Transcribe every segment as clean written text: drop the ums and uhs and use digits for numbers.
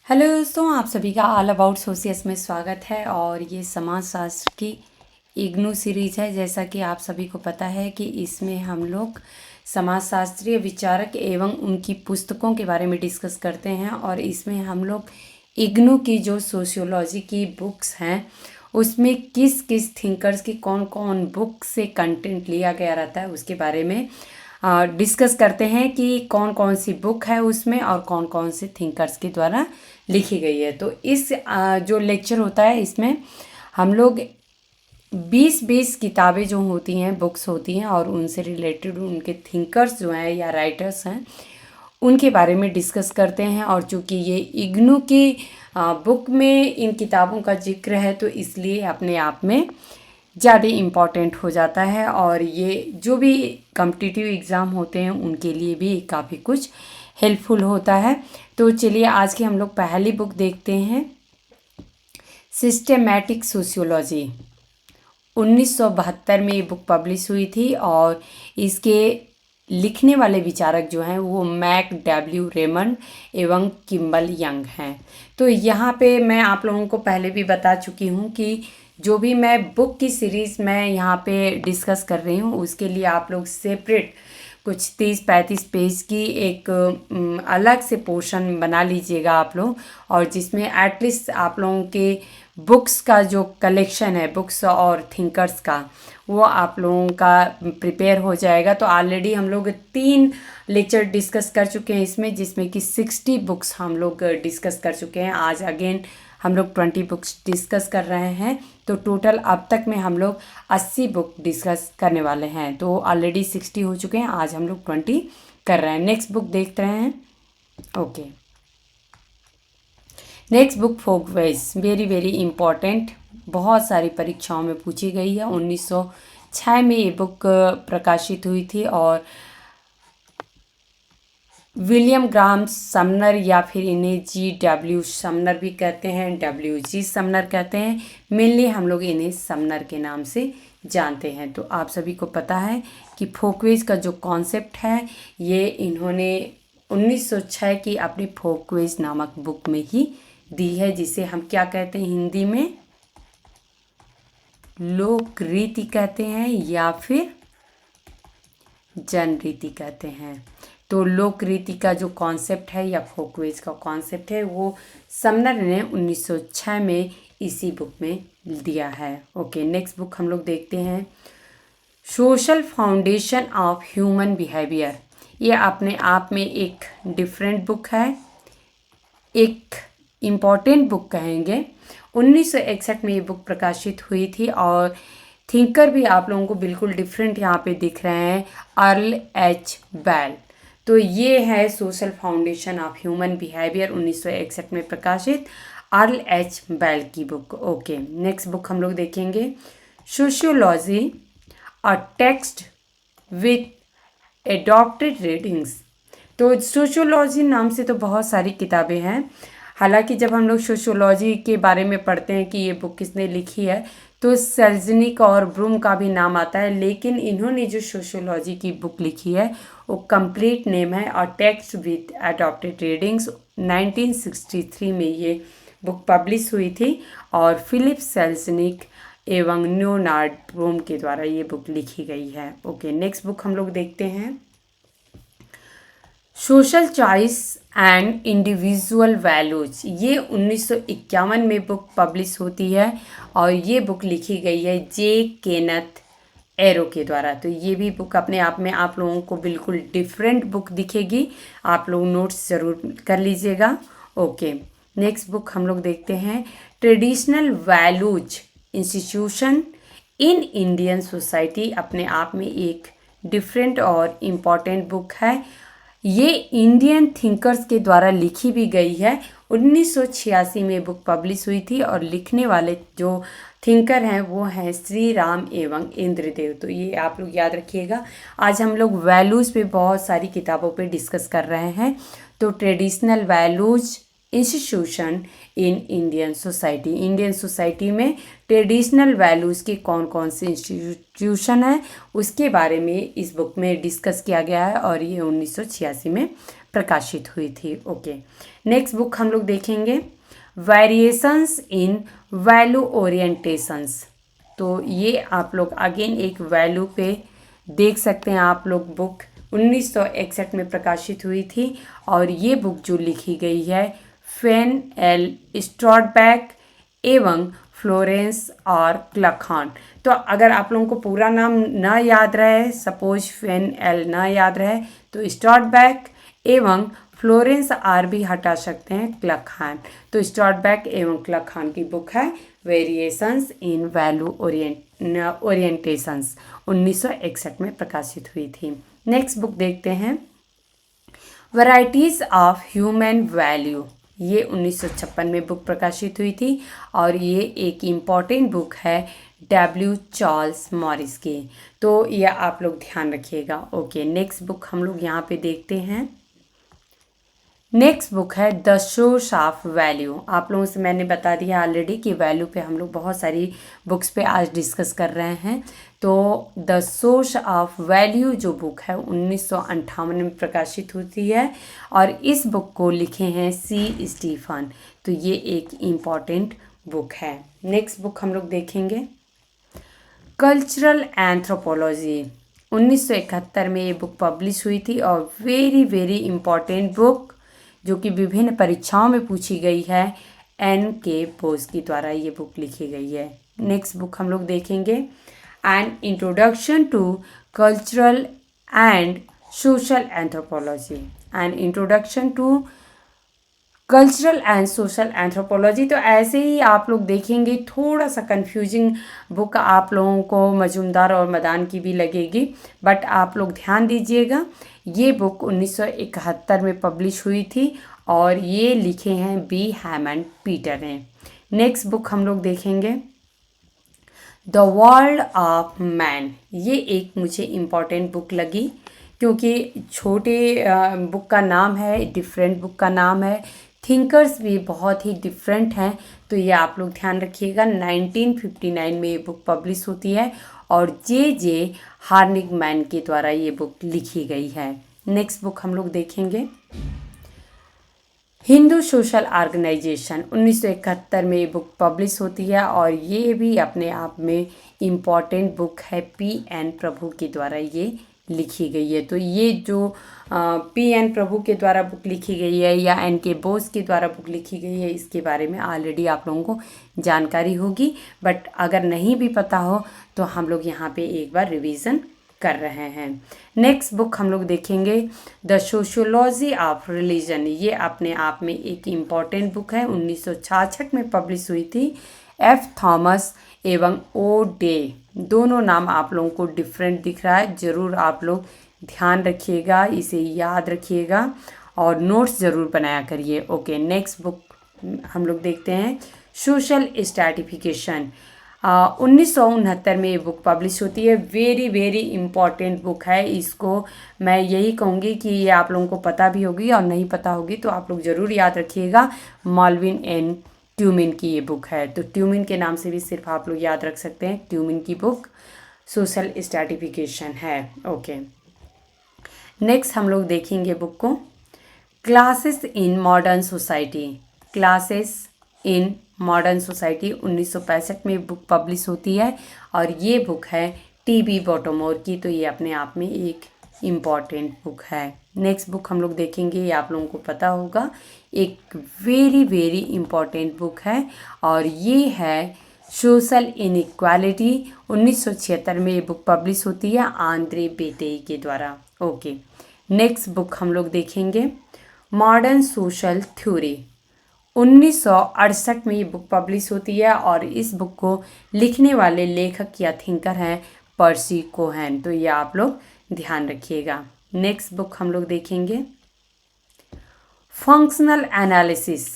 Hello दोस्तों, आप सभी का ऑल अबाउट सोशियस में स्वागत है। और ये समाजशास्त्र की इग्नू सीरीज है। जैसा कि आप सभी को पता है कि इसमें हम लोग समाजशास्त्रीय विचारक एवं उनकी पुस्तकों के बारे में डिस्कस करते हैं। और इसमें हम लोग इग्नू की जो सोशियोलॉजी की बुक्स हैं उसमें किस किस थिंकर्स की कौन कौन बुक से कंटेंट लिया गया रहता है उसके बारे में डिस्कस करते हैं कि कौन कौन सी बुक है उसमें और कौन कौन से थिंकर्स के द्वारा लिखी गई है। तो इस जो लेक्चर होता है इसमें हम लोग 20-20 किताबें जो होती हैं, बुक्स होती हैं और उनसे रिलेटेड उनके थिंकर्स जो हैं या राइटर्स हैं उनके बारे में डिस्कस करते हैं। और चूँकि ये इग्नू की बुक में इन किताबों का जिक्र है तो इसलिए अपने आप में ज़्यादा इम्पॉर्टेंट हो जाता है। और ये जो भी कॉम्पिटिटिव एग्ज़ाम होते हैं उनके लिए भी काफ़ी कुछ हेल्पफुल होता है। तो चलिए आज की हम लोग पहली बुक देखते हैं, सिस्टेमैटिक सोशियोलॉजी। 1972 में ये बुक पब्लिश हुई थी और इसके लिखने वाले विचारक जो हैं वो मैक डब्ल्यू रेमंड एवं किम्बल यंग हैं। तो यहाँ पे मैं आप लोगों को पहले भी बता चुकी हूँ कि जो भी मैं बुक की सीरीज़ मैं यहाँ पे डिस्कस कर रही हूँ उसके लिए आप लोग सेपरेट कुछ 30-35 पेज की एक अलग से पोर्शन बना लीजिएगा आप लोग। और जिसमें एटलीस्ट आप लोगों के बुक्स का जो कलेक्शन है, बुक्स और थिंकर्स का, वो आप लोगों का प्रिपेयर हो जाएगा। तो ऑलरेडी हम लोग 3 लेक्चर डिस्कस कर चुके हैं इसमें, जिसमें कि 60 बुक्स हम लोग डिस्कस कर चुके हैं। आज अगेन हम लोग 20 बुक्स डिस्कस कर रहे हैं। तो टोटल अब तक में हम लोग 80 बुक डिस्कस करने वाले हैं। तो ऑलरेडी 60 हो चुके हैं, आज हम लोग 20 कर रहे हैं। नेक्स्ट बुक देख रहे हैं। Okay, next book Folkways, very very important, बहुत सारी परीक्षाओं में पूछी गई है। 1906 में ये बुक प्रकाशित हुई थी और विलियम ग्राहम समनर या फिर इन्हें GW समनर भी कहते हैं, WG समनर कहते हैं। मेनली हम लोग इन्हें समनर के नाम से जानते हैं। तो आप सभी को पता है कि फोकवेज का जो कॉन्सेप्ट है ये इन्होंने 1906 की अपनी फोकवेज नामक बुक में ही दी है, जिसे हम क्या कहते हैं हिंदी में, लोक रीति कहते हैं या फिर जन रीति कहते हैं। तो लोक रीति का जो कॉन्सेप्ट है या फोकवेज का कॉन्सेप्ट है वो समनर ने 1906 में इसी बुक में दिया है। ओके, नेक्स्ट बुक हम लोग देखते हैं, social foundation of human behaviour. ये अपने आप में एक डिफरेंट बुक है, एक इम्पॉर्टेंट बुक कहेंगे। 1961 में ये बुक प्रकाशित हुई थी और थिंकर भी आप लोगों को बिल्कुल डिफरेंट यहाँ पे दिख रहे हैं, अर्ल एच बेल। तो ये है social foundation of human behaviour, 1961 में प्रकाशित अर्ल एच बेल की बुक। ओके, नेक्स्ट बुक हम लोग देखेंगे, sociology a text with adopted readings. तो सोशियोलॉजी नाम से तो बहुत सारी किताबें हैं। हालांकि जब हम लोग सोशियोलॉजी के बारे में पढ़ते हैं कि ये बुक किसने लिखी है तो सेल्जनिक और ब्रूम का भी नाम आता है, लेकिन इन्होंने जो सोशियोलॉजी की बुक लिखी है वो कंप्लीट नेम है a text with adopted readings. 1963 में ये बुक पब्लिश हुई थी और फिलिप सेल्जनिक एवं लियोनार्ड ब्रूम के द्वारा ये बुक लिखी गई है। ओके, नेक्स्ट बुक हम लोग देखते हैं, social choice and individual values. ये 1951 में बुक पब्लिश होती है और ये बुक लिखी गई है जे केनेथ एरो के द्वारा। तो ये भी बुक अपने आप में आप लोगों को बिल्कुल डिफरेंट बुक दिखेगी, आप लोग नोट्स ज़रूर कर लीजिएगा। ओके, नेक्स्ट बुक हम लोग देखते हैं, traditional values institution in Indian society. अपने आप में एक डिफरेंट और इम्पॉर्टेंट बुक है। ये इंडियन थिंकर्स के द्वारा लिखी भी गई है। 1986 में बुक पब्लिश हुई थी और लिखने वाले जो थिंकर हैं वो हैं श्री राम एवं इंद्रदेव। तो ये आप लोग याद रखिएगा। आज हम लोग वैल्यूज़ पे बहुत सारी किताबों पे डिस्कस कर रहे हैं। तो traditional values institution in Indian society, Indian society में ट्रेडिशनल वैल्यूज़ के कौन कौन से इंस्टीट्यूशन है उसके बारे में इस बुक में डिस्कस किया गया है और ये 1986 में प्रकाशित हुई थी। ओके, नेक्स्ट बुक हम लोग देखेंगे वेरिएशंस इन वैल्यू ओरिएंटेशंस। तो ये आप लोग अगेन एक वैल्यू पे देख सकते हैं आप लोग। बुक 1961 में प्रकाशित हुई थी और ये बुक जो लिखी गई है फेन एल स्ट्रॉडबैक एवं फ्लोरेंस और क्लखान। तो अगर आप लोगों को पूरा नाम ना याद रहे, सपोज फेन एल ना याद रहे, तो स्ट्रॉडबैक एवं फ्लोरेंस आर भी हटा सकते हैं, क्लखान। तो स्ट्रॉडबैक एवं क्लखान की बुक है वेरिएशंस इन वैल्यू ओरिएंटेशंस, 1961 में प्रकाशित हुई थी। नेक्स्ट बुक देखते हैं वैराइटीज ऑफ ह्यूमन वैल्यू। ये 1956 में बुक प्रकाशित हुई थी और ये एक इम्पॉर्टेंट बुक है डब्ल्यू चार्ल्स मॉरिस की। तो ये आप लोग ध्यान रखिएगा। ओके, नेक्स्ट बुक हम लोग यहाँ पे देखते हैं। नेक्स्ट बुक है द सोर्स ऑफ वैल्यू। आप लोगों से मैंने बता दिया ऑलरेडी कि वैल्यू पे हम लोग बहुत सारी बुक्स पे आज डिस्कस कर रहे हैं। तो द सोर्स ऑफ वैल्यू जो बुक है 1958 में प्रकाशित होती है और इस बुक को लिखे हैं सी स्टीफन। तो ये एक इम्पॉर्टेंट बुक है। नेक्स्ट बुक हम लोग देखेंगे कल्चरल एंथ्रोपोलॉजी। 1971 में ये बुक पब्लिश हुई थी और वेरी वेरी इम्पॉर्टेंट बुक जो कि विभिन्न परीक्षाओं में पूछी गई है। एन के बोस की द्वारा ये बुक लिखी गई है। नेक्स्ट बुक हम लोग देखेंगे an introduction to cultural and social anthropology. An introduction to cultural and social anthropology. तो ऐसे ही आप लोग देखेंगे थोड़ा सा कंफ्यूजिंग बुक आप लोगों को मजूमदार और मदान की भी लगेगी, बट आप लोग ध्यान दीजिएगा। ये बुक 1971 में पब्लिश हुई थी और ये लिखे हैं बी हैमंड पीटर ने। नेक्स्ट बुक हम लोग देखेंगे द वर्ल्ड ऑफ मैन। ये एक मुझे इम्पॉर्टेंट बुक लगी क्योंकि छोटे बुक का नाम है, डिफरेंट बुक का नाम है, थिंकर्स भी बहुत ही डिफरेंट हैं। तो ये आप लोग ध्यान रखिएगा। 1959 में ये बुक पब्लिश होती है और जे हार्निगमैन के द्वारा ये बुक लिखी गई है। नेक्स्ट बुक हम लोग देखेंगे हिंदू सोशल ऑर्गेनाइजेशन। 1971 में ये बुक पब्लिश होती है और ये भी अपने आप में इम्पॉर्टेंट बुक है। पी.एन. प्रभु के द्वारा ये लिखी गई है। तो ये जो पी.एन. प्रभु के द्वारा बुक लिखी गई है या एन के बोस के द्वारा बुक लिखी गई है, इसके बारे में ऑलरेडी आप लोगों को जानकारी होगी, बट अगर नहीं भी पता हो तो हम लोग यहाँ पे एक बार रिवीजन कर रहे हैं। नेक्स्ट बुक हम लोग देखेंगे द सोशियोलॉजी ऑफ रिलीजन। ये अपने आप में एक इम्पॉर्टेंट बुक है, 1966 में पब्लिश हुई थी। एफ थॉमस एवं ओ डे, दोनों नाम आप लोगों को डिफरेंट दिख रहा है, ज़रूर आप लोग ध्यान रखिएगा, इसे याद रखिएगा और नोट्स ज़रूर बनाया करिए। ओके, नेक्स्ट बुक हम लोग देखते हैं सोशल स्ट्रैटिफिकेशन। 1969 में ये बुक पब्लिश होती है। वेरी वेरी इम्पॉर्टेंट बुक है। इसको मैं यही कहूँगी कि ये आप लोगों को पता भी होगी और नहीं पता होगी तो आप लोग ज़रूर याद रखिएगा। मॉल्विन एन ट्यूमिन की ये बुक है। तो ट्यूमिन के नाम से भी सिर्फ आप लोग याद रख सकते हैं, ट्यूमिन की बुक सोशल स्ट्रैटिफिकेशन है। ओके, नेक्स्ट हम लोग देखेंगे बुक को classes in modern society. Classes in modern society 1965 में बुक पब्लिश होती है और ये बुक है टी.बी. बॉटोमोर की। तो ये अपने आप में एक इम्पॉर्टेंट बुक है। नेक्स्ट बुक हम लोग देखेंगे, ये आप लोगों को पता होगा, एक वेरी वेरी इम्पॉर्टेंट बुक है और ये है सोशल इनइक्वालिटी। 1976 में ये बुक पब्लिश होती है आंद्रे बेटेई के द्वारा। ओके, नेक्स्ट बुक हम लोग देखेंगे मॉडर्न सोशल थ्योरी। 1968 में ये बुक पब्लिश होती है और इस बुक को लिखने वाले लेखक या थिंकर हैं पर्सी कोहेन। तो ये आप लोग ध्यान रखिएगा। नेक्स्ट बुक हम लोग देखेंगे फंक्शनल एनालिसिस।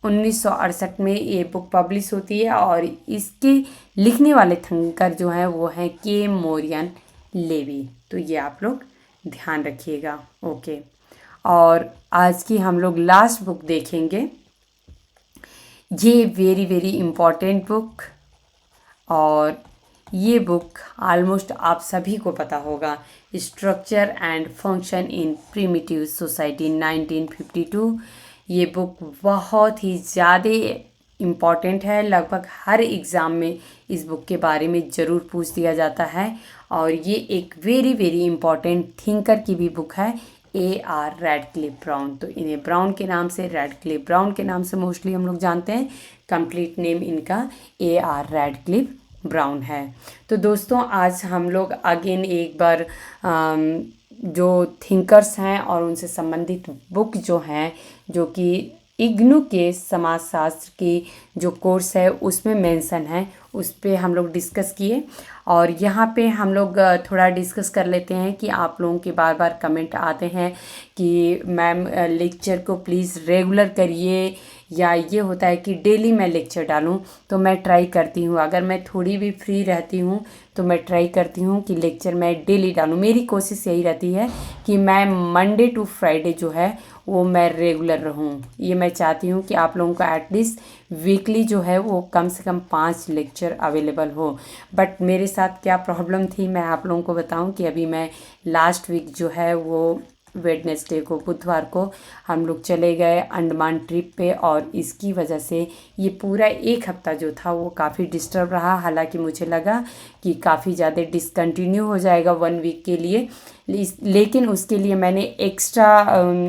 1968 में ये बुक पब्लिश होती है और इसके लिखने वाले थिंकर जो हैं वो हैं के मोरियन लेवी। तो ये आप लोग ध्यान रखिएगा। ओके, और आज की हम लोग लास्ट बुक देखेंगे। ये वेरी वेरी इम्पॉर्टेंट बुक और ये बुक ऑलमोस्ट आप सभी को पता होगा, structure and function in primitive society 1952। ये बुक बहुत ही ज़्यादा इम्पॉर्टेंट है, लगभग हर एग्ज़ाम में इस बुक के बारे में ज़रूर पूछ दिया जाता है। और ये एक वेरी वेरी इम्पॉर्टेंट थिंकर की भी बुक है, A.R. Radcliffe brown. तो इन्हें ब्राउन के नाम से, रैडक्लिफ ब्राउन के नाम से मोस्टली हम लोग जानते हैं। कंप्लीट नेम इनका A.R. रैडक्लिफ ब्राउन है। तो दोस्तों आज हम लोग अगेन एक बार जो थिंकर्स हैं और उनसे संबंधित बुक जो हैं, जो कि इग्नू के समाजशास्त्र की जो कोर्स है उसमें मेंशन है, उस पे हम लोग डिस्कस किए। और यहाँ पे हम लोग थोड़ा डिस्कस कर लेते हैं कि आप लोगों के बार बार कमेंट आते हैं कि मैम लेक्चर को प्लीज़ रेगुलर करिए, या ये होता है कि डेली मैं लेक्चर डालूं। तो मैं ट्राई करती हूँ, अगर मैं थोड़ी भी फ्री रहती हूँ तो मैं ट्राई करती हूँ कि लेक्चर मैं डेली डालूं। मेरी कोशिश यही रहती है कि मैं मंडे टू फ्राइडे जो है वो मैं रेगुलर रहूं। ये मैं चाहती हूँ कि आप लोगों को एटलीस्ट वीकली जो है वो कम से कम 5 लेक्चर अवेलेबल हो। बट मेरे साथ क्या प्रॉब्लम थी मैं आप लोगों को बताऊं कि अभी मैं लास्ट वीक जो है वो वेडनेसडे को, बुधवार को हम लोग चले गए अंडमान ट्रिप पे, और इसकी वजह से ये पूरा एक हफ्ता जो था वो काफ़ी डिस्टर्ब रहा। हालांकि मुझे लगा कि काफ़ी ज़्यादा डिसकंटिन्यू हो जाएगा 1 वीक के लिए, लेकिन उसके लिए मैंने एक्स्ट्रा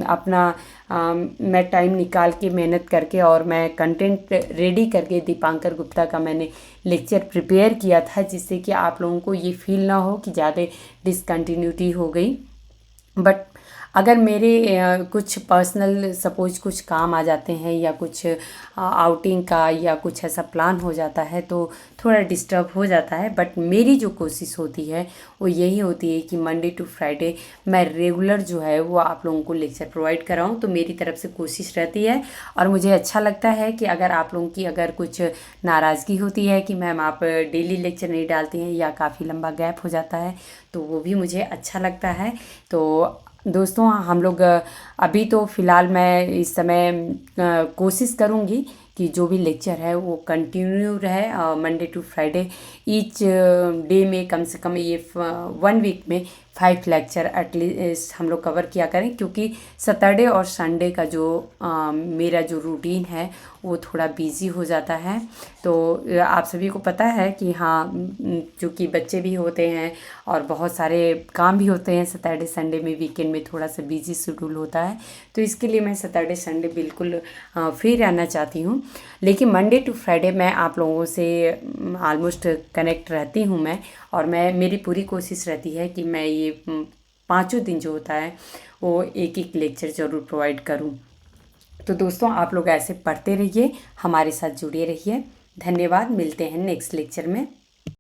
अपना मैं टाइम निकाल के मेहनत करके और मैं कंटेंट रेडी करके दीपांकर गुप्ता का मैंने लेक्चर प्रिपेयर किया था, जिससे कि आप लोगों को ये फील ना हो कि ज़्यादा डिसकंटिन्यूटी हो गई। बट अगर मेरे कुछ पर्सनल सपोज कुछ काम आ जाते हैं या कुछ आउटिंग का या कुछ ऐसा प्लान हो जाता है तो थोड़ा डिस्टर्ब हो जाता है। बट मेरी जो कोशिश होती है वो यही होती है कि मंडे टू फ्राइडे मैं रेगुलर जो है वो आप लोगों को लेक्चर प्रोवाइड कराऊं। तो मेरी तरफ से कोशिश रहती है, और मुझे अच्छा लगता है कि अगर आप लोगों की अगर कुछ नाराज़गी होती है कि मैम आप डेली लेक्चर नहीं डालती हैं या काफ़ी लंबा गैप हो जाता है, तो वो भी मुझे अच्छा लगता है। तो दोस्तों हम लोग अभी तो फ़िलहाल मैं इस समय कोशिश करूँगी कि जो भी लेक्चर है वो कंटिन्यू रहे Monday to Friday. Each day में कम से कम ये 1 वीक में 5 लेक्चर एटलीस्ट हम लोग कवर किया करें, क्योंकि सैटरडे और संडे का जो मेरा जो रूटीन है वो थोड़ा बिजी हो जाता है। तो आप सभी को पता है कि हाँ, चूँकि बच्चे भी होते हैं और बहुत सारे काम भी होते हैं सैटरडे संडे में, वीकेंड में थोड़ा सा बिजी शेड्यूल होता है। तो इसके लिए मैं सैटरडे संडे बिल्कुल फ्री रहना चाहती हूँ। लेकिन मंडे टू फ्राइडे मैं आप लोगों से ऑलमोस्ट कनेक्ट रहती हूँ मैं, और मेरी पूरी कोशिश रहती है कि मैं ये 5 दिन जो होता है वो एक एक लेक्चर ज़रूर प्रोवाइड करूँ। तो दोस्तों आप लोग ऐसे पढ़ते रहिए, हमारे साथ जुड़े रहिए। धन्यवाद, मिलते हैं नेक्स्ट लेक्चर में।